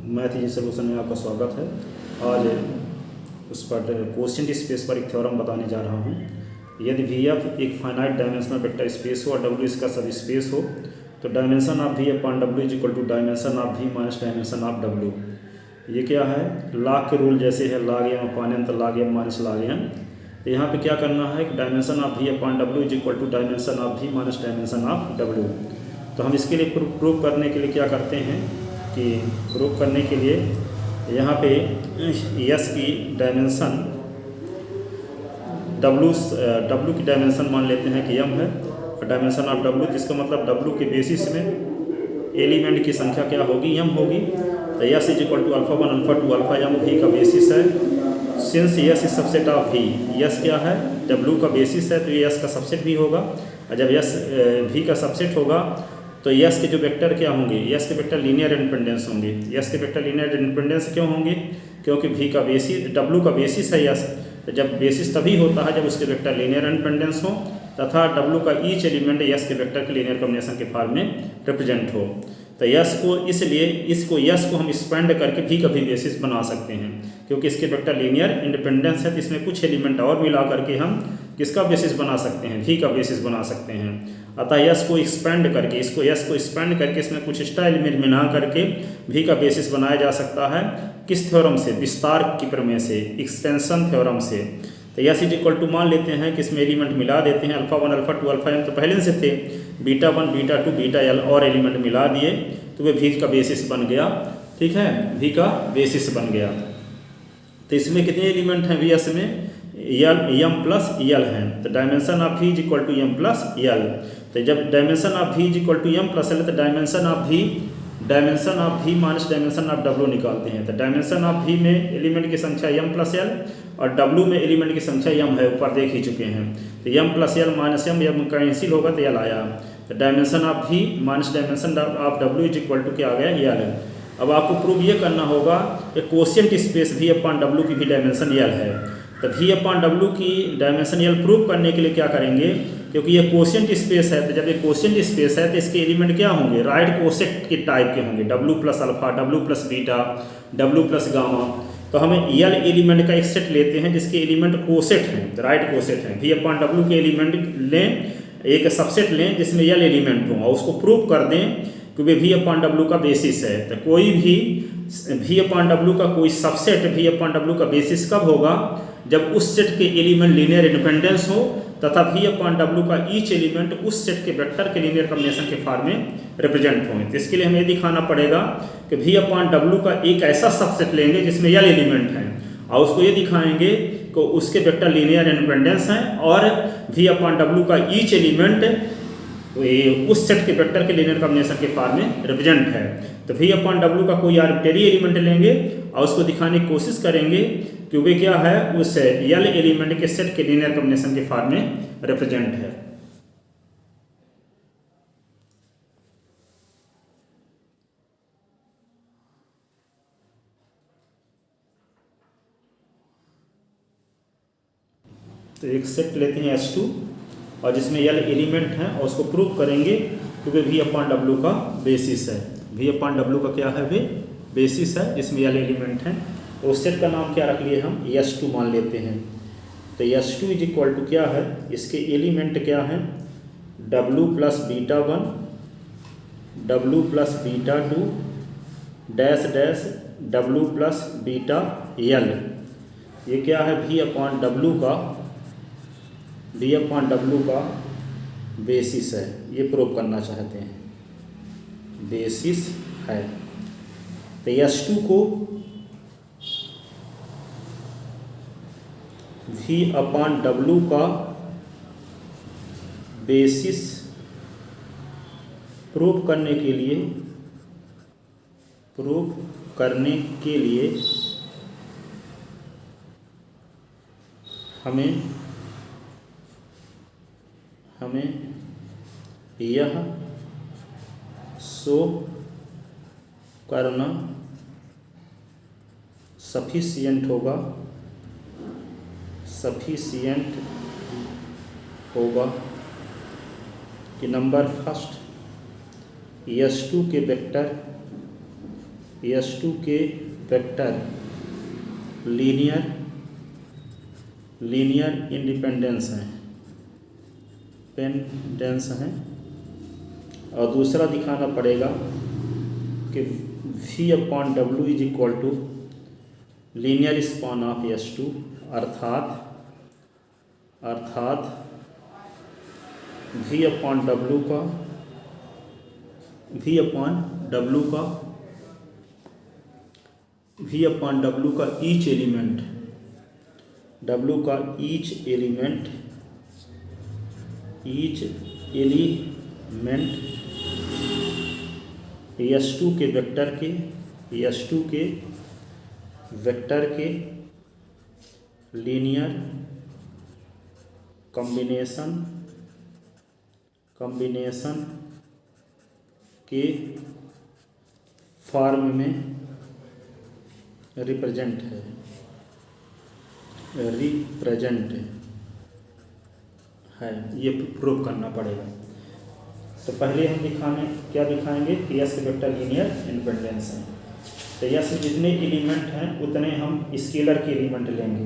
Math easy solution में आपका स्वागत है। आज उस पर क्वेश्चन स्पेस पर एक थ्योरम बताने जा रहा हूँ। यदि वी एफ एक फाइनाइट डायमेंशनल वेक्टर स्पेस हो और डब्ल्यू इसका सब स्पेस हो तो dimension of V upon W is equal to dimension of V minus dimension of W. ये क्या है, लॉग के रूल जैसे है, लॉग एम अपॉन एन तो log M minus log M. तो यहाँ पे क्या करना है कि dimension of V upon W is equal to dimension of V minus dimension of W. तो हम इसके लिए प्रूव करने के लिए क्या करते हैं कि प्रूव करने के लिए यहाँ पे यस की डायमेंशन डब्ल्यू की डायमेंशन मान लेते हैं कि एम है और डायमेंशन ऑफ डब्ल्यू, जिसका मतलब डब्ल्यू के बेसिस में एलिमेंट की संख्या क्या होगी, एम होगी। तो S is equal to alpha one alpha two alpha M V का बेसिस है। Since S is subset of V, S क्या है, डब्ल्यू का बेसिस है तो ये यस का सबसेट भी होगा। और जब यस वी का सबसेट होगा तो यस के जो वेक्टर क्या होंगे, यस के वेक्टर लीनियर इंडिपेंडेंस होंगे। यस के वेक्टर लीनियर इंडिपेंडेंस क्यों होंगे, क्योंकि वी का बेसिस डब्ल्यू का बेसिस है यस। तो जब बेसिस तभी होता है जब उसके वेक्टर लीनियर इंडिपेंडेंस हो तथा डब्ल्यू का ईच एलिमेंट यस के वेक्टर के लीनियर कॉम्बिनेशन के फॉर्म में रिप्रेजेंट हो। तो यस को इसलिए यस को हम एक्सपेंड करके वी का भी बेसिस बना सकते हैं, क्योंकि इसके वेक्टर लीनियर इंडिपेंडेंस है। तो इसमें कुछ एलिमेंट और मिला करके हम किसका बेसिस बना सकते हैं, वी का बेसिस बना सकते हैं। अतः यस को एक्सपेंड करके इसमें कुछ एक्स्ट्रा एलिमेंट मिला करके वी का बेसिस बनाया जा सकता है। किस थ्योरम से, विस्तार की प्रमेय से, एक्सटेंशन थ्योरम से। तो यस इज इक्वल टू मान लेते हैं कि इसमें एलिमेंट मिला देते हैं, alpha one alpha two alpha M तो पहले से थे, beta one beta two beta L और एलिमेंट मिला दिए तो वे वी का बेसिस बन गया। ठीक है, वी का बेसिस बन गया। तो इसमें कितने एलिमेंट हैं वी एस में, एम प्लस एल हैं। तो dimension of V is equal to M plus L. तो जब dimension of V is equal to M plus L तो dimension of V minus dimension of W निकालते हैं। तो डायमेंशन ऑफ वी में element की संख्या एम प्लस एल और डब्ल्यू में एलिमेंट की संख्या एम है, ऊपर देख ही चुके हैं। तो M plus L minus M cancel होगा तो एल आया। तो dimension of V minus dimension of W is equal to क्या आ गया, एल। अब आपको प्रूव ये करना होगा कि quotient space V upon W की भी डायमेंशन एल है। तो वी अपॉन डब्ल्यू की डायमेंशन एल प्रूव करने के लिए क्या करेंगे, क्योंकि ये क्वोशिएंट स्पेस है। तो जब ये क्वोशिएंट स्पेस है तो इसके एलिमेंट क्या होंगे, राइट क्वोशिएंट के टाइप के होंगे, W plus alpha, W plus beta, W plus gamma. तो हमें एल एलिमेंट का एक सेट लेते हैं जिसके एलिमेंट क्वोशिएंट हैं, राइट क्वोशिएंट हैं। वी अपॉन डब्ल्यू के एलिमेंट लें, एक सबसेट लें जिसमें एल एलिमेंट हो और उसको प्रूव कर दें कि वे वी अपॉन डब्ल्यू का बेसिस है। तो कोई भी वी अपॉन डब्ल्यू का कोई सबसेट वी अपॉन डब्ल्यू का बेसिस कब होगा, जब उस सेट के एलिमेंट लीनियर इंडिपेंडेंस हो तथा वी अपॉन डब्ल्यू का ईच एलिमेंट उस सेट के वेक्टर के लीनियर कॉम्बिनेशन के फॉर्म में रिप्रेजेंट हों। तो इसके लिए हमें दिखाना पड़ेगा कि वी अपॉन डब्ल्यू का एक ऐसा सबसेट लेंगे जिसमें एल एलिमेंट हैं और उसको ये दिखाएंगे कि उसके वेक्टर लीनियर इंडिपेंडेंस हैं और वी अपॉन डब्ल्यू का ईच एलिमेंट उस सेट के वेक्टर के लीनियर कॉम्बिनेशन के फॉर्म में रिप्रेजेंट है। तो वी अपॉन डब्ल्यू का कोई आर्बिट्रेरी एलिमेंट लेंगे और उसको दिखाने की कोशिश करेंगे कि वे क्या है, उस एल एलिमेंट के सेट के लीनियर कॉम्बिनेशन के फॉर्म में रिप्रेजेंट है। तो एक सेट लेते हैं H2 और जिसमें एल एलिमेंट हैं और उसको प्रूव करेंगे कि वे वी अपॉन डब्ल्यू का बेसिस है। वी अपॉन डब्ल्यू का क्या है, वे बेसिस है जिसमें एल एलिमेंट हैं। तो उस सेट का नाम क्या रख लिए हम, H2 मान लेते हैं। तो H2 इज इक्वल टू क्या है, इसके एलिमेंट क्या हैं, W plus beta one, W plus beta two, dash dash W plus beta L. ये क्या है, वी अपॉन डब्ल्यू का बेसिस है। ये प्रूव करना चाहते हैं, बेसिस है। तो H2 को वी अपॉन डब्ल्यू का बेसिस प्रूव करने के लिए हमें यह शो करना सफिशिएंट होगा कि नंबर फर्स्ट H2 के वेक्टर S2 के वेक्टर लीनियर इंडिपेंडेंस हैं, और दूसरा दिखाना पड़ेगा कि V/W is equal to linear span of S2, अर्थात V/W का ईच एलिमेंट S2 के वेक्टर के लीनियर कॉम्बिनेशन के फॉर्म में रिप्रेजेंट है, ये प्रूव करना पड़ेगा। तो पहले हम क्या दिखाएंगे कि S के वेक्टर लीनियर इंडिपेंडेंस है। तो S में जितने एलिमेंट हैं उतने हम स्केलर के एलिमेंट लेंगे।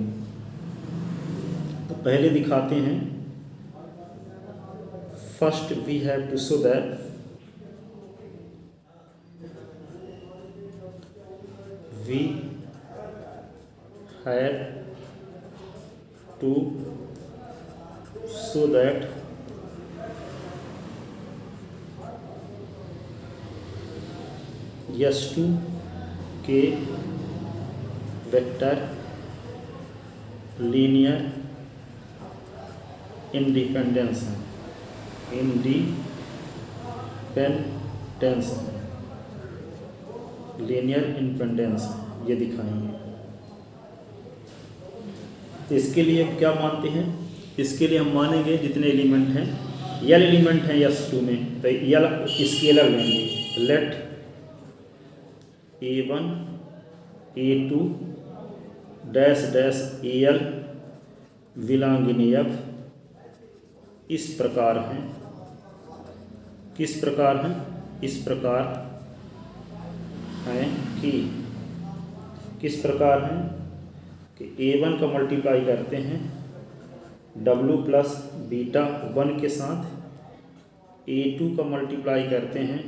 तो पहले दिखाते हैं, first we have to show that we have to show that S2 के वेक्टर लीनियर इंडिपेंडेंस है, लीनियर इंडिपेंडेंस ये दिखाएंगे। तो इसके लिए हम क्या मानते हैं? इसके लिए हम मानेंगे जितने एलिमेंट हैं, L एलिमेंट हैं S2 में, तो L स्केलर लेंगे। Let A1 A2 dash dash AL belong in F इस प्रकार हैं। किस प्रकार हैं? इस प्रकार हैं कि A1 का मल्टीप्लाई करते हैं W प्लस बीटा 1 के साथ, A2 का मल्टीप्लाई करते हैं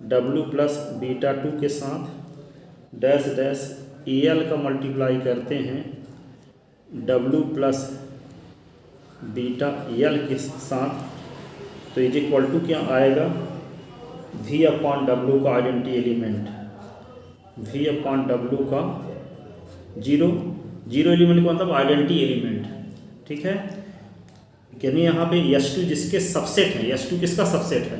W प्लस बीटा 2 के साथ, डैश डैश AL का मल्टीप्लाई करते हैं W प्लस बीटा L के साथ। तो इज इक्वल टू क्या आएगा? V/W का आइडेंटिटी एलिमेंट, V/W का जीरो एलिमेंट का मतलब आइडेंटिटी एलिमेंट, ठीक है। यानी यहाँ पे S2 जिसके सबसेट है, S2 किसका सबसेट है?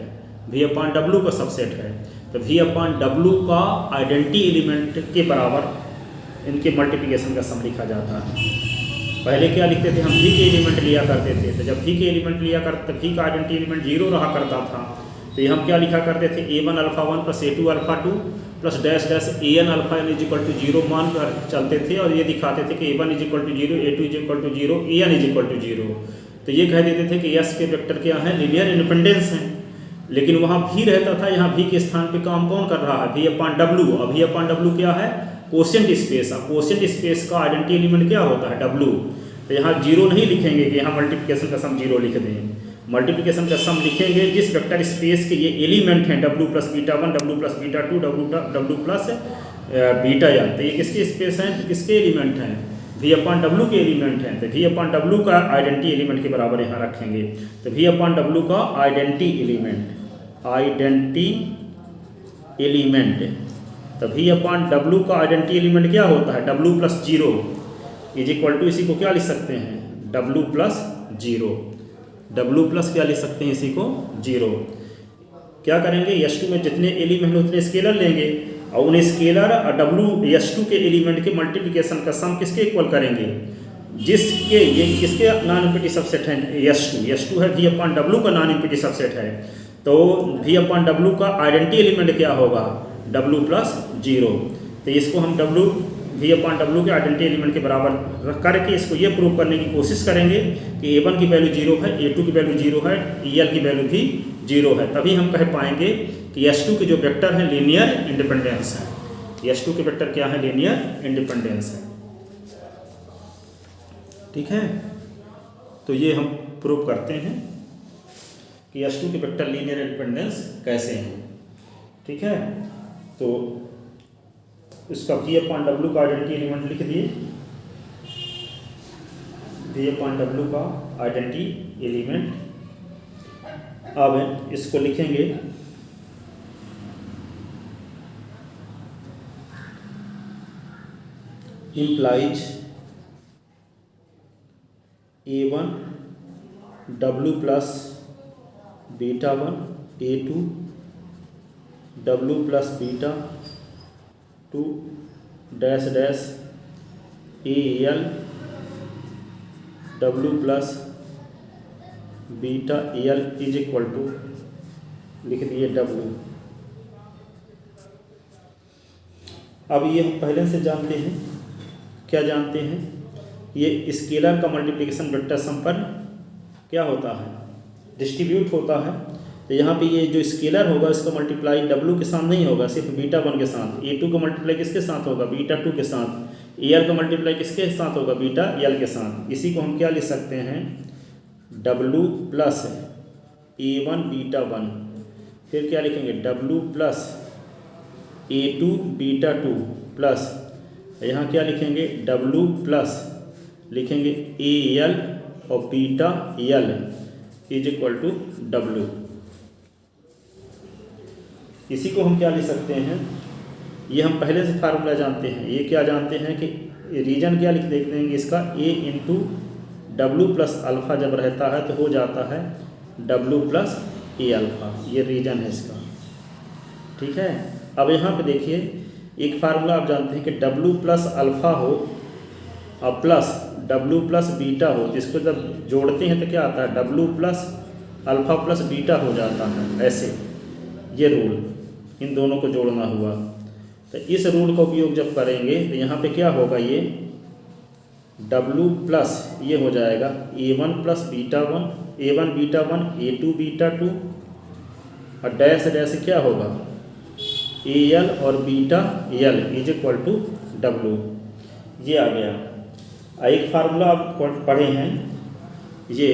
V/W का सबसेट है। तो V/W का आइडेंटिटी एलिमेंट के बराबर इनके मल्टीप्लिकेशन का सम लिखा जाता है। पहले क्या लिखते थे हम? V के एलिमेंट लिया करते थे। तो जब V के एलिमेंट लिया करते, V का आइडेंटिटी एलिमेंट 0 रहा करता था, तो हम क्या लिखा करते थे? A1 alpha 1 plus A2 alpha 2 plus dash dash AN alpha n is equal to 0 मान कर चलते थे, और ये दिखाते थे कि A1 is equal to 0, A2 is equal to 0, AN is equal to 0। तो ये कह देते थे कि S के वेक्टर क्या है? लीनियर इंडिपेंडेंस हैं। लेकिन वहाँ V रहता था, यहाँ V के स्थान पे काम कौन कर रहा है? V/W। अब V/W क्या है? Quotient space. अब कोशेंट स्पेस का आइडेंटिटी एलिमेंट क्या होता है? W। तो यहाँ 0 नहीं लिखेंगे कि यहाँ मल्टीप्लिकेशन का सम 0 लिख दें। मल्टीप्लिकेशन का सम लिखेंगे जिस वेक्टर स्पेस के ये एलिमेंट हैं, W plus beta 1, W plus beta 2, W plus beta n। तो ये किसके स्पेस हैं? किसके एलिमेंट हैं? V/W के एलिमेंट हैं। तो V/W का आइडेंटिटी एलिमेंट के बराबर यहाँ रखेंगे। तो V/W का आइडेंटिटी एलिमेंट। तो V/W का आइडेंटिटी एलिमेंट क्या होता है? W plus 0 is equal to, इसी को क्या लिख सकते हैं? W plus 0। W प्लस क्या लिख सकते हैं? इसी को 0। क्या करेंगे? S2 में जितने एलिमेंट उतने स्केलर लेंगे, और उन्हें स्केलर और S2 के एलिमेंट के मल्टीप्लिकेशन का सम किसके इक्वल करेंगे? जिसके ये किसके नॉन इम्पीटी सबसेट है? S2 है, V/W का नॉन इम्पीटी सबसेट है। तो V/W का आइडेंटिटी एलिमेंट क्या होगा? W plus 0। तो इसको हम V/W के आइडेंटिटी एलिमेंट के बराबर रख करके इसको ये प्रूव करने की कोशिश करेंगे कि A1 की वैल्यू 0 है, A2 की वैल्यू 0 है, EL की वैल्यू भी 0 है। तभी हम कह पाएंगे कि S2 के जो वेक्टर हैं लीनियर इंडिपेंडेंस है। S2 के वेक्टर क्या है, लीनियर इंडिपेंडेंस है। ठीक है, तो ये हम प्रूव करते हैं कि S2 के वेक्टर लीनियर इंडिपेंडेंस कैसे हैं। ठीक है, तो इसका V/W का आइडेंटिटी एलिमेंट लिख दिए। V/W का आइडेंटिटी एलिमेंट, अब इसको लिखेंगे implies A1 W plus beta 1 A2 W plus beta 2 dash dash AL W plus beta AL is equal to लिख दिए W। अब ये हम पहले से जानते हैं, क्या जानते हैं, ये स्केलर का मल्टीप्लिकेशन वेक्टर सम पर क्या होता है, डिस्ट्रीब्यूट होता है। तो यहाँ पे ये जो स्केलर होगा इसका मल्टीप्लाई W के साथ नहीं होगा, सिर्फ बीटा 1 के साथ। A2 का मल्टीप्लाई किसके साथ होगा, बीटा 2 के साथ। AL का मल्टीप्लाई किसके साथ होगा, बीटा L के साथ। इसी को हम क्या लिख सकते हैं, W प्लस A1 बीटा 1, फिर क्या लिखेंगे W plus A2 beta 2 plus यहाँ क्या लिखेंगे W प्लस लिखेंगे AL और beta L is equal to W। इसी को हम क्या लिख सकते हैं, ये हम पहले से फार्मूला जानते हैं। ये क्या जानते हैं कि रीजन क्या लिख देखते हैं इसका, A into W plus alpha जब रहता है तो हो जाता है W प्लस A अल्फ़ा, ये रीजन है इसका। ठीक है, अब यहाँ पे देखिए एक फार्मूला आप जानते हैं कि W प्लस अल्फ़ा हो और प्लस W प्लस बीटा हो, जिसको जब जोड़ते हैं तो क्या आता है, W plus alpha plus beta हो जाता है। ऐसे ये रूल, इन दोनों को जोड़ना हुआ तो इस रूल का उपयोग जब करेंगे तो यहाँ पे क्या होगा, ये W प्लस ये हो जाएगा A1 plus beta 1, A1 beta 1 A2 beta 2 और डैश डैश क्या होगा AL और beta L is equal to W। ये आ गया। एक फार्मूला आप पढ़े हैं, ये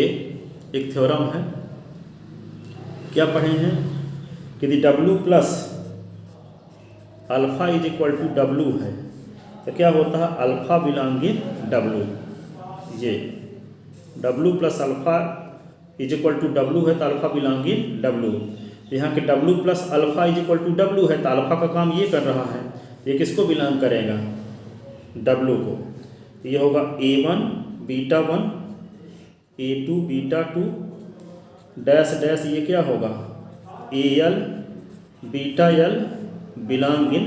एक थ्योरम है, क्या पढ़े हैं कि यदि W plus alpha is equal to W है तो क्या होता है, अल्फ़ा बिलोंगिंग W। ये W plus alpha is equal to W है तो अल्फ़ा बिलोंगिंग W। तो यहाँ के W plus alpha is equal to W है तो अल्फ़ा का काम ये कर रहा है, ये किसको बिलोंग करेगा, W को। तो ये होगा A1 beta 1 A2 beta 2 dash dash ये क्या होगा AL beta L belong in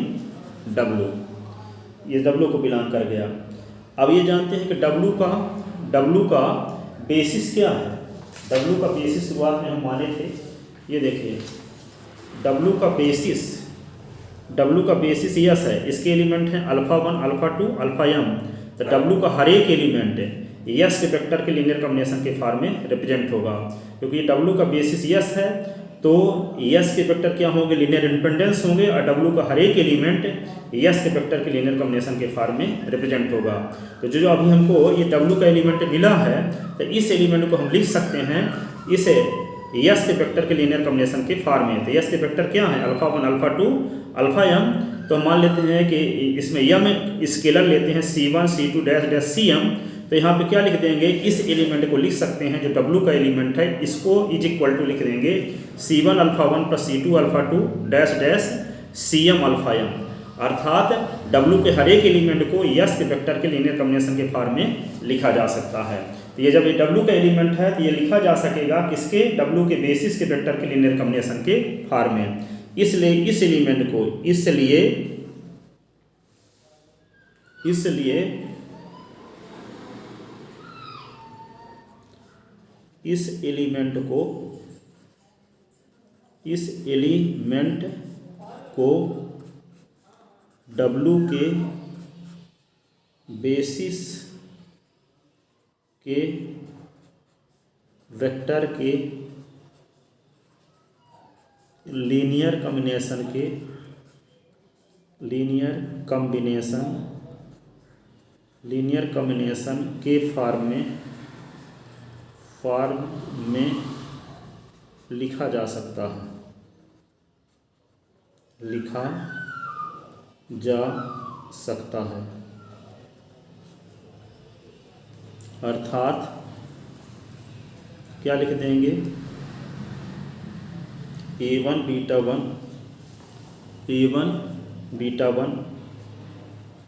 W। ये W को बिलोंग कर गया। अब ये जानते हैं कि W का बेसिस क्या है। W का बेसिस शुरुआत में हम माने थे, ये देखिए W का बेसिस यस है, इसके एलिमेंट हैं अल्फ़ा 1 अल्फ़ा 2 अल्फ़ा m। तो W का हर एक एलिमेंट यस के वेक्टर के लीनियर कॉम्बिनेशन के फॉर्म में रिप्रेजेंट होगा। क्योंकि W का बेसिस यस है तो यस के वेक्टर क्या होंगे, लीनियर इंडिपेंडेंस होंगे, और W का हर एक एलिमेंट यस के वेक्टर के लीनियर कॉम्बिनेशन के फॉर्म में रिप्रेजेंट होगा। तो जो अभी हमको ये W का एलिमेंट मिला है तो इस एलिमेंट को हम लिख सकते हैं इसे यस के वेक्टर के लीनियर कॉम्बिनेशन के फॉर्म में। तो यस के वेक्टर क्या है, अल्फ़ा 1 अल्फ़ा 2 अल्फ़ा m। तो हम मान लेते हैं कि इसमें m स्केलर लेते हैं C1 C2 dash dash Cm। तो यहाँ पे क्या लिख देंगे, इस एलिमेंट को लिख सकते हैं जो W का एलिमेंट है, इसको इज इक्वल टू लिख देंगे C1 alpha 1 plus C2 alpha 2 dash dash Cm alpha m। अर्थात W के हर एक एलिमेंट को यस के वेक्टर के लीनियर कॉम्बिनेशन के फॉर्म में लिखा जा सकता है। तो ये जब ये W का एलिमेंट है तो ये लिखा जा सकेगा किसके, W के बेसिस के वेक्टर के लीनियर कॉम्बिनेशन के फॉर्म में। इसलिए इस एलिमेंट को इस एलिमेंट को W के बेसिस के वेक्टर के लीनियर कॉम्बिनेशन के लीनियर कॉम्बिनेशन के फॉर्म में लिखा जा सकता है, अर्थात क्या लिख देंगे, A1 beta 1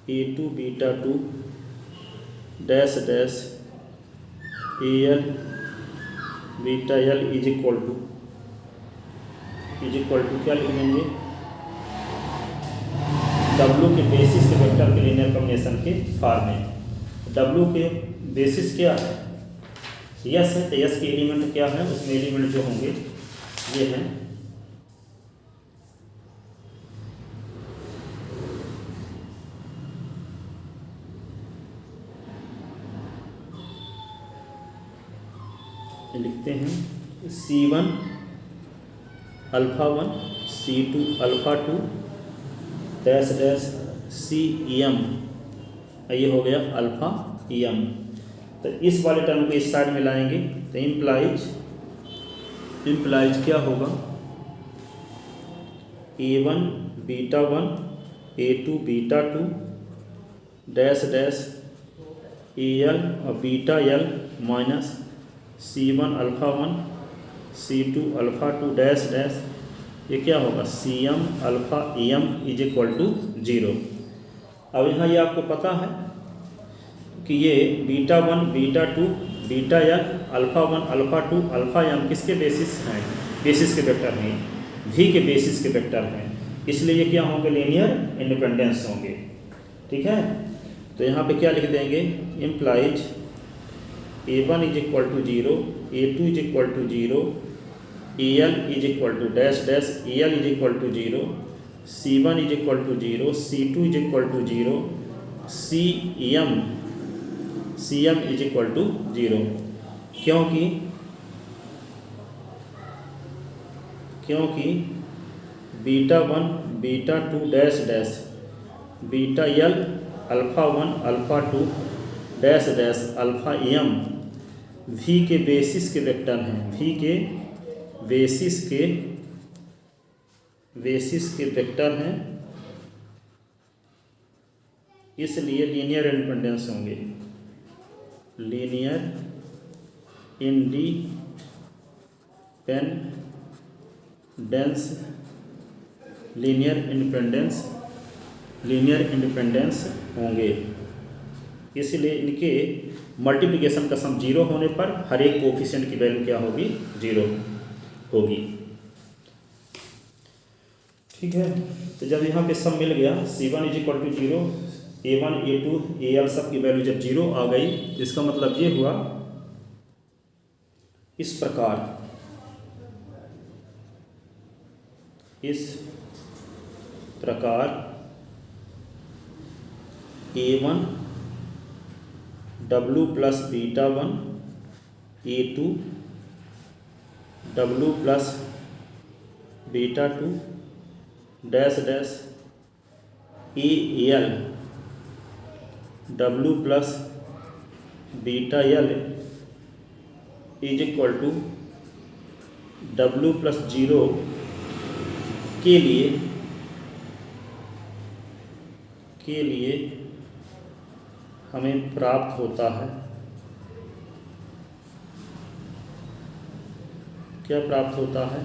A2 beta 2 dash AL beta L is equal to क्या लिख देंगे, W के बेसिस के वेक्टर के लीनियर कॉम्बिनेशन के फॉर्म में। W के बेसिस क्या है, यस है, तो यस के एलिमेंट क्या है, उसमें एलिमेंट जो होंगे ये हैं लिखते हैं C1 alpha 1 C2 alpha 2 dash CM, ये हो गया अल्फा EM। तो इस वाले टर्म को इस साइड में लाएंगे तो इम्प्लाइज क्या होगा, A1 beta 1 A2 beta 2 dash AL और beta L minus C1 alpha 1 C2 alpha 2 dash ये क्या होगा, CM alpha EM is equal to 0। अब यहाँ ये आपको पता है कि ये beta 1 beta 2 beta L alpha 1 alpha 2 alpha M किसके बेसिस हैं, बेसिस के वेक्टर हैं, V के बेसिस के वेक्टर हैं, इसलिए ये क्या होंगे, लीनियर इंडिपेंडेंस होंगे। ठीक है, तो यहाँ पे क्या लिख देंगे, implies A1 is equal to 0 A2 is equal to 0 AL is equal to dash AL is equal to 0 C1 is equal to 0 C2 is equal to 0 CM is equal to 0, क्योंकि beta 1 beta 2 dash beta L alpha 1 alpha 2 dash alpha M V के basis के vector हैं, V के basis के vector हैं, इसलिए linear independence होंगे, linear independence होंगे। इसलिए इनके मल्टीप्लिकेशन का सम 0 होने पर हर एक कोफिशिएंट की वैल्यू क्या होगी, 0 होगी। ठीक है, तो जब यहाँ पे सम मिल गया C1 is equal to 0 A1 A2 AL सब की वैल्यू जब 0 आ गई, इसका मतलब ये हुआ इस प्रकार A1 W plus beta 1 A2 W plus beta 2 dash AL W plus beta L is equal to W plus 0 के लिए हमें प्राप्त होता है, क्या प्राप्त होता है,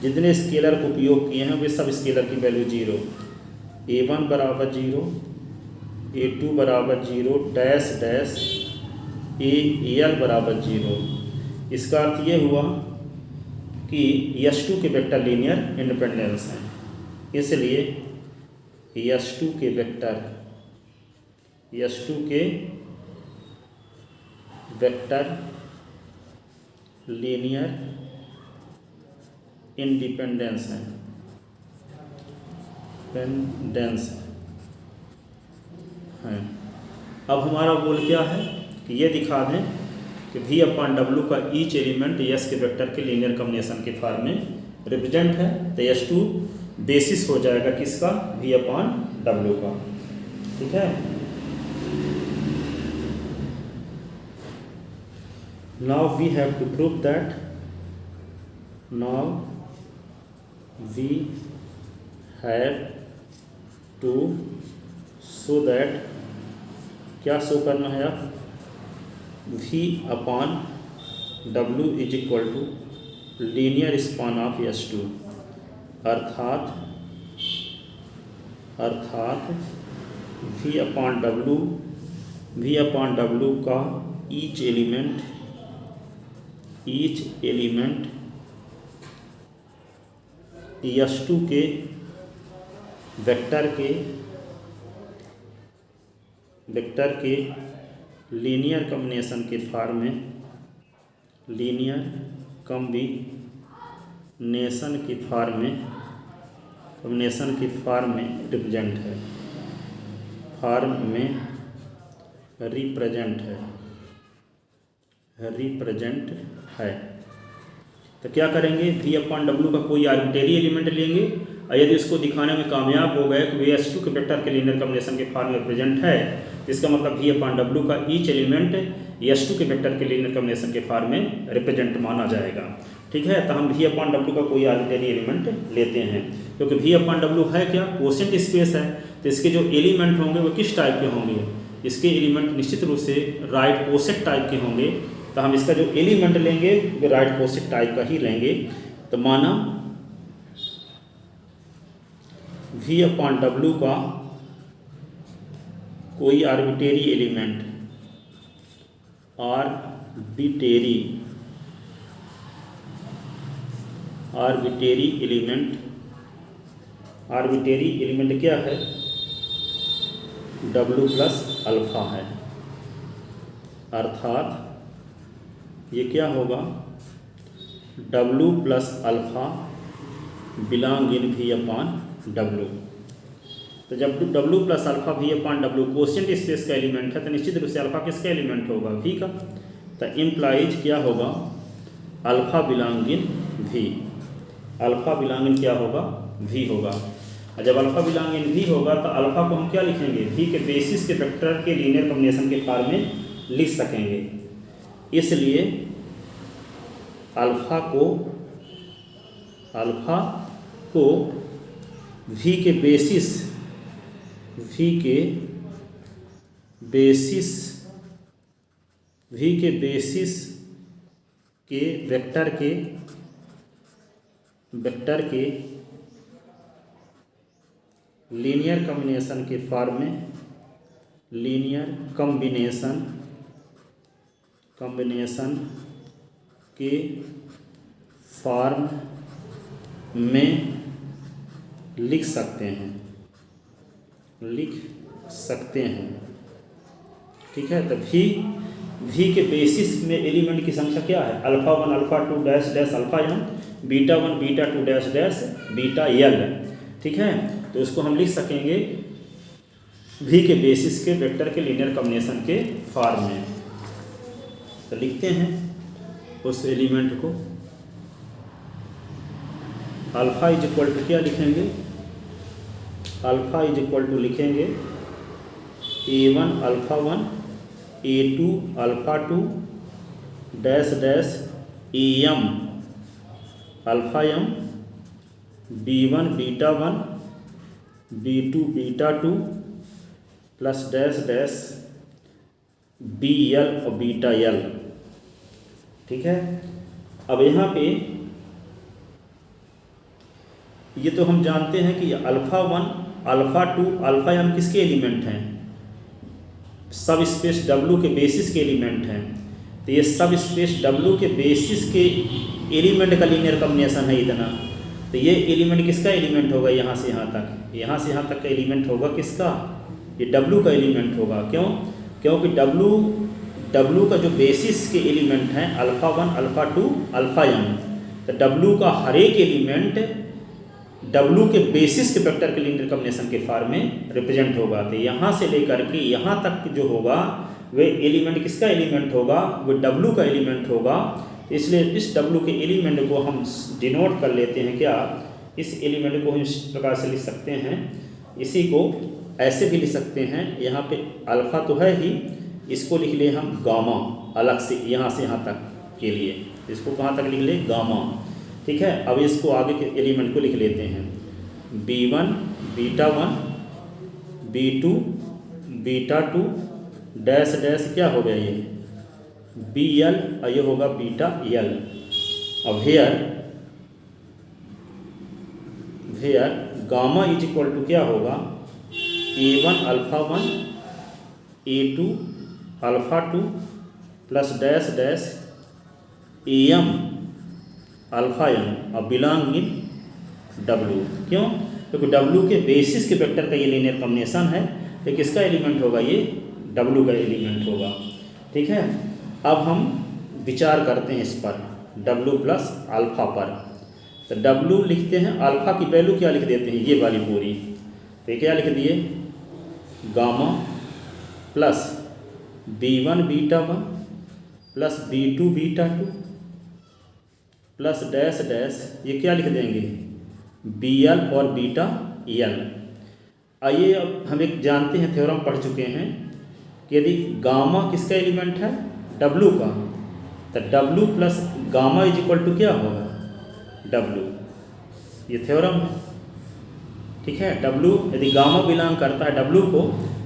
जितने स्केलर को उपयोग किए हैं वे सब स्केलर की वैल्यू 0, A1 बराबर 0 A2 बराबर 0 डैश AL बराबर 0। इसका अर्थ ये हुआ कि S2 के वेक्टर लीनियर इंडिपेंडेंस हैं, इसलिए S2 के वेक्टर लीनियर इंडिपेंडेंस है, अब हमारा गोल क्या है कि ये दिखा दें कि V/W का ईच एलिमेंट S के वेक्टर के लीनियर कॉम्बिनेशन के फॉर्म में रिप्रेजेंट है। तो S2 बेसिस हो जाएगा किसका, V अपॉन W का। ठीक है, now we have to prove that, now we have to show that, क्या शो करना है आप, V upon W is equal to linear span of S2, अर्थात V अपॉन W का ईच एलिमेंट S2 के वेक्टर के लीनियर कॉम्बिनेशन के form में रिप्रेजेंट है। तो क्या करेंगे, V अपॉन W का कोई आर्बिट्रेरी एलिमेंट लेंगे और यदि उसको दिखाने में कामयाब हो गए कि वे S2 के वेक्टर के लीनियर कॉम्बिनेशन के फॉर्म में रिप्रेजेंट है, इसका मतलब V अपॉन W का ईच एलिमेंट S2 के वेक्टर के लीनियर कॉम्बिनेशन के फॉर्म में रिप्रेजेंट माना जाएगा। ठीक है, तो हम V अपॉन W का कोई आर्बिट्रेरी एलिमेंट लेते हैं, क्योंकि V अपॉन W है क्या, कोशेंट स्पेस है, तो इसके जो एलिमेंट होंगे वो किस टाइप के होंगे, इसके एलिमेंट निश्चित रूप से राइट कोसेट टाइप के होंगे। तो हम इसका जो एलिमेंट लेंगे वो राइट कोसेट टाइप का ही लेंगे। तो माना V अपॉन W का कोई आर्बिट्रेरी एलिमेंट क्या है, W प्लस अल्फा है, अर्थात ये क्या होगा, W plus alpha belong in V upon W। तो जब W plus alpha V upon W quotient space का एलिमेंट है, तो निश्चित रूप से अल्फा किसका एलिमेंट होगा, V का। तो इम्प्लाइज क्या होगा, alpha belong in V, alpha belong in क्या होगा, V होगा। और जब अल्फा बिलोंग इन V होगा तो अल्फा को हम क्या लिखेंगे, V के बेसिस के वेक्टर के लीनियर कॉम्बिनेशन के फॉर्म में लिख सकेंगे। इसलिए अल्फा को V के बेसिस के वेक्टर के लीनियर कॉम्बिनेशन के फॉर्म में लिख सकते हैं। ठीक है, तो V के बेसिस में एलिमेंट की संख्या क्या है, alpha 1 alpha 2 dash dash alpha m, beta 1 beta 2 dash dash beta l। ठीक है, तो उसको हम लिख सकेंगे V के बेसिस के वेक्टर के लीनियर कॉम्बिनेशन के फॉर्म में। तो लिखते हैं उस एलिमेंट को, अल्फा इज इक्वल टू क्या लिखेंगे, अल्फा इज इक्वल टू लिखेंगे A1 alpha 1 A2 alpha 2 dash dash AM alpha m, B1 beta 1 B2 beta 2 plus dash dash BL और बीटा L। ठीक है, अब यहाँ पे ये तो हम जानते हैं कि अल्फा 1 अल्फा 2 अल्फा m किसके एलिमेंट हैं, सब स्पेस W के बेसिस के एलिमेंट हैं। तो ये सब स्पेस W के बेसिस के एलिमेंट का लीनियर कॉम्बिनेशन है इतना। तो ये एलिमेंट किसका एलिमेंट होगा, यहाँ से यहाँ तक का एलिमेंट होगा किसका, ये W का एलिमेंट होगा। क्यों, क्योंकि W का जो बेसिस के एलिमेंट हैं अल्फा 1 अल्फा 2 अल्फा m, तो W का हर एक एलिमेंट W के बेसिस के वेक्टर के लीनियर कॉम्बिनेशन के फॉर्म में रिप्रेजेंट होगा। तो यहाँ से लेकर के यहाँ तक जो होगा वे एलिमेंट किसका एलिमेंट होगा, वो W का एलिमेंट होगा। इसलिए इस W के एलिमेंट को हम डिनोट कर लेते हैं क्या, इस एलिमेंट को हम इस प्रकार से लिख सकते हैं। इसी को ऐसे भी लिख सकते हैं, यहाँ पे अल्फ़ा तो है ही, इसको लिख ले हम गामा अलग से, यहाँ से यहाँ तक के लिए इसको कहाँ तक लिख ले, गामा। ठीक है, अब इसको आगे के एलिमेंट को लिख लेते हैं, B1 beta 1 B2 beta 2 dash dash क्या हो गया ये BL और ये होगा बीटा L। अब here gamma is equal to क्या होगा, A1 alpha 1 A2 alpha 2 plus dash dash AM alpha m और बिलोंग इन W। क्यों? क्योंकि W के बेसिस के वेक्टर का ये लीनियर कॉम्बिनेशन है, तो किसका एलिमेंट होगा, ये W का एलिमेंट होगा। ठीक है, अब हम विचार करते हैं इस पर W प्लस अल्फ़ा पर। तो W लिखते हैं, अल्फ़ा की वैल्यू क्या लिख देते हैं, ये वाली पूरी, तो क्या लिख दिए, gamma plus B1 beta 1 plus B2 beta 2 plus dash dash ये क्या लिख देंगे, BL और बीटा L। आइए अब हम एक जानते हैं, थ्योरम पढ़ चुके हैं कि यदि गामा किसका एलिमेंट है, W का, तो W plus gamma is equal to क्या होगा, W। ये थ्योरम है। ठीक है, W यदि गामा बिलोंग करता है W को,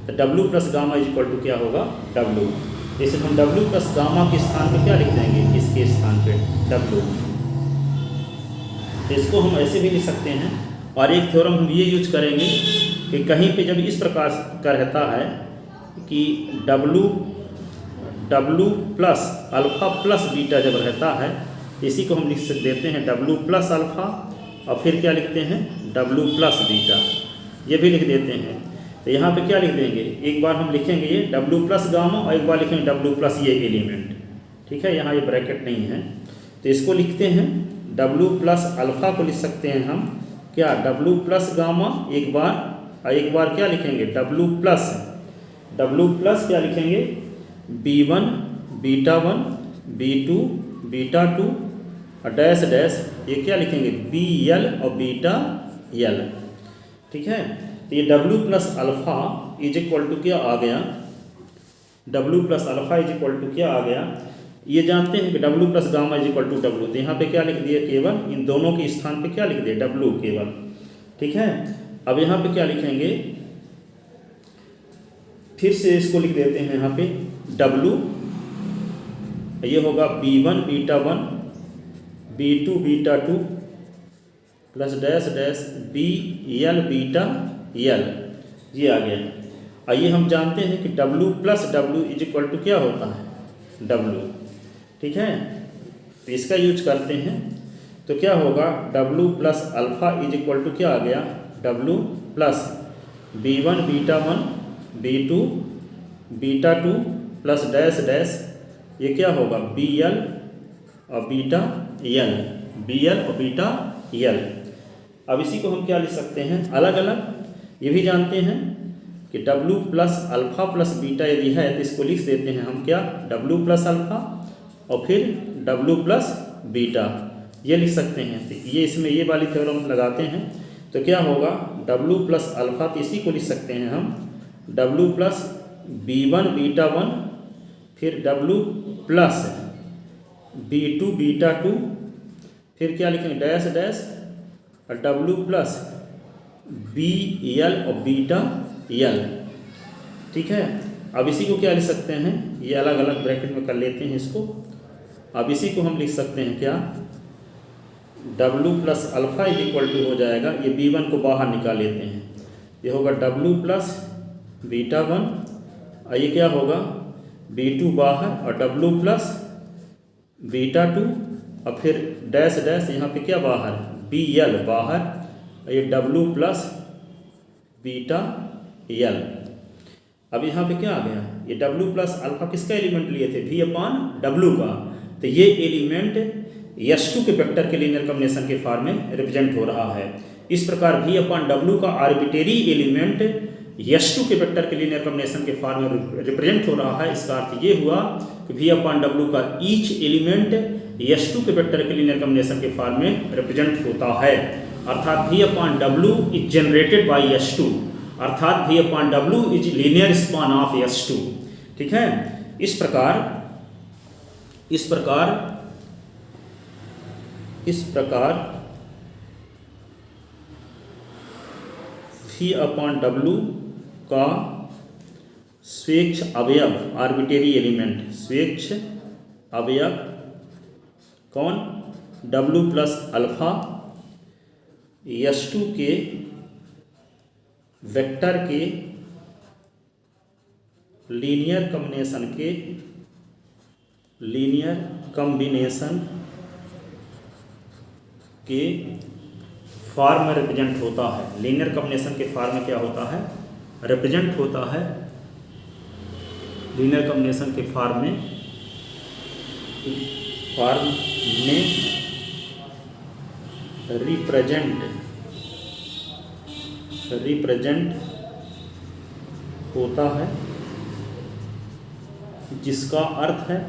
तो W plus gamma is equal to क्या होगा, W। जैसे हम W प्लस गामा के स्थान पे क्या लिख देंगे, इसके स्थान पे W। तो इसको हम ऐसे भी लिख सकते हैं। और एक थ्योरम हम ये यूज करेंगे कि कहीं पे जब इस प्रकार का रहता है कि W plus alpha plus beta जब रहता है, इसी को हम लिख देते हैं W प्लस अल्फ़ा और फिर क्या लिखते हैं, W प्लस बीटा, ये भी लिख देते हैं। तो यहाँ पे क्या लिख देंगे, एक बार हम लिखेंगे ये W प्लस गामा और एक बार लिखेंगे W प्लस ये एलिमेंट। ठीक है, यहाँ ये ब्रैकेट नहीं है, तो इसको लिखते हैं W प्लस अल्फ़ा को लिख सकते हैं हम क्या, W प्लस गामा एक बार, और एक बार क्या लिखेंगे, W प्लस क्या लिखेंगे, B1 बीटा 1 B2 बीटा 2 और डैश डैश ये क्या लिखेंगे, BL और बीटा L। ठीक है, तो ये W plus alpha is equal to क्या आ गया, W plus alpha is equal to क्या आ गया, ये जानते हैं कि W plus gamma is equal to W। तो यहाँ पे क्या लिख दिया, केवल इन दोनों के स्थान पे क्या लिख दिया, W केवल। ठीक है, अब यहाँ पे क्या लिखेंगे, फिर से इसको लिख देते हैं यहाँ पे W, ये होगा B1 beta 1 B2 beta 2 plus dash dash BL beta L, ये आ गया। आइए हम जानते हैं कि W plus W is equal to क्या होता है, W। ठीक है, तो इसका यूज करते हैं, तो क्या होगा, W plus alpha is equal to क्या आ गया, W plus B1 beta 1 B2 beta 2 plus dash dash ये क्या होगा, BL और बीटा L, BL और बीटा L। अब इसी को हम क्या लिख सकते हैं, अलग अलग, ये भी जानते हैं कि W plus alpha plus beta यदि है तो इसको लिख देते हैं हम क्या, W प्लस अल्फ़ा और फिर W प्लस बीटा, ये लिख सकते हैं। तो ये इसमें ये वाली थ्योरम लगाते हैं, तो क्या होगा, W प्लस अल्फ़ा, तो इसी को लिख सकते हैं हम W प्लस B1 बीटा 1 फिर W प्लस B2 बीटा 2 फिर क्या लिखेंगे, डैश डैश और W प्लस BL और बीटा L। ठीक है, अब इसी को क्या लिख सकते हैं, ये अलग अलग ब्रैकेट में कर लेते हैं इसको। अब इसी को हम लिख सकते हैं क्या, W plus alpha is equal to हो जाएगा, ये B1 को बाहर निकाल लेते हैं, ये होगा W प्लस बीटा 1 और ये क्या होगा, B2 बाहर और W प्लस बीटा 2 और फिर डैश डैश यहाँ पे क्या बाहर, BL बाहर और ये W प्लस बीटा L। अब यहाँ पे क्या आ गया, ये W प्लस अल्फ़ा किसका एलिमेंट लिए थे, V अपान W का, तो ये एलिमेंट S2 के वेक्टर के लीनियर कॉम्बिनेशन के फॉर्म में रिप्रेजेंट हो रहा है। इस प्रकार V अपान W का आर्बिट्रेरी एलिमेंट S2 के वेक्टर के लीनियर कॉम्बिनेशन के फॉर्म में रिप्रेजेंट हो रहा है। इसका अर्थ ये हुआ कि V अपान W का ईच एलिमेंट S2 के वेक्टर के लीनियर कॉम्बिनेशन के फॉर्म में रिप्रेजेंट होता है। अर्थात V upon W is generated by S2, अर्थात V upon W is linear span of S2। ठीक है, इस प्रकार V अपॉन W का स्वेच्छ अवयव आर्बिट्रेरी एलिमेंट, स्वेच्छ अवयव कौन, W प्लस अल्फा S2 के वेक्टर के लीनियर कॉम्बिनेशन के फॉर्म में रिप्रेजेंट होता है। लीनियर कॉम्बिनेशन के फॉर्म में क्या होता है, रिप्रेजेंट होता है। लीनियर कॉम्बिनेशन के फॉर्म में रिप्रेजेंट होता है, जिसका अर्थ है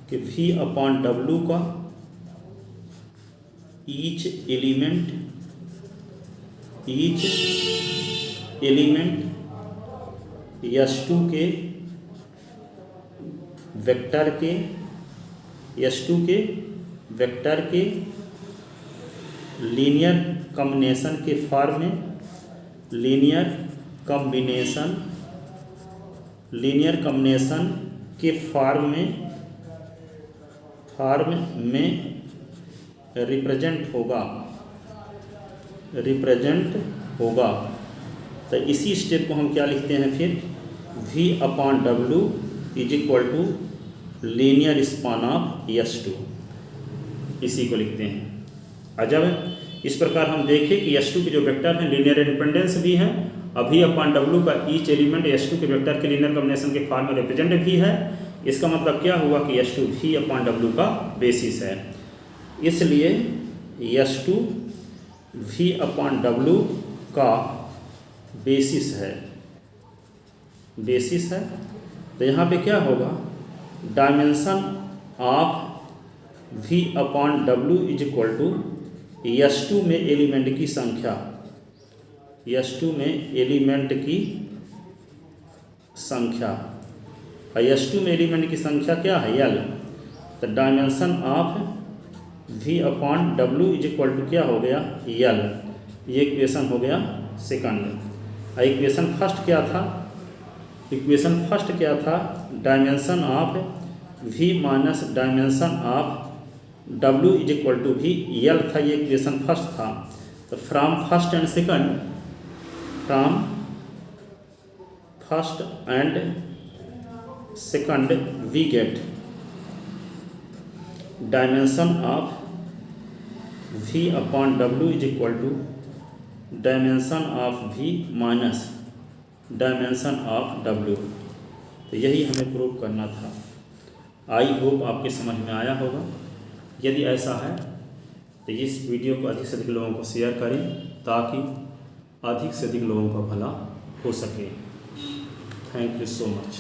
कि V अपॉन W का ईच एलिमेंट S2 के वेक्टर के लीनियर कॉम्बिनेशन के फॉर्म में रिप्रेजेंट होगा। तो इसी स्टेप को हम क्या लिखते हैं फिर, V upon W is equal to linear span of S2, इसी को लिखते हैं। जब इस प्रकार हम देखें कि S2 के जो वेक्टर हैं लीनियर इंडिपेंडेंस भी हैं, अभी अपॉन W का ईच एलिमेंट S2 के वेक्टर के लीनियर कॉम्बिनेशन के फॉर्म में रिप्रेजेंट भी है। इसका मतलब क्या हुआ कि S2 V अपॉन W का बेसिस है, इसलिए S2 V अपॉन W का बेसिस है। तो यहाँ पे क्या होगा, dimension of V upon W is equal to S2 में एलिमेंट की संख्या, S2 में एलिमेंट की संख्या, और S2 में एलिमेंट की संख्या क्या है, L। तो dimension of V upon W is equal to क्या हो गया, L। ये इक्वेशन हो गया सेकंड। इक्वेशन फर्स्ट क्या था, dimension of V minus dimension of W is equal to V, L था, ये इक्वेशन फर्स्ट था। तो from first and second we get dimension of V upon W is equal to dimension of V minus dimension of W। तो यही हमें prove करना था। I hope आपके समझ में आया होगा। यदि ऐसा है तो इस वीडियो को अधिक से अधिक लोगों को शेयर करें, ताकि अधिक से अधिक लोगों का भला हो सके। Thank you so much.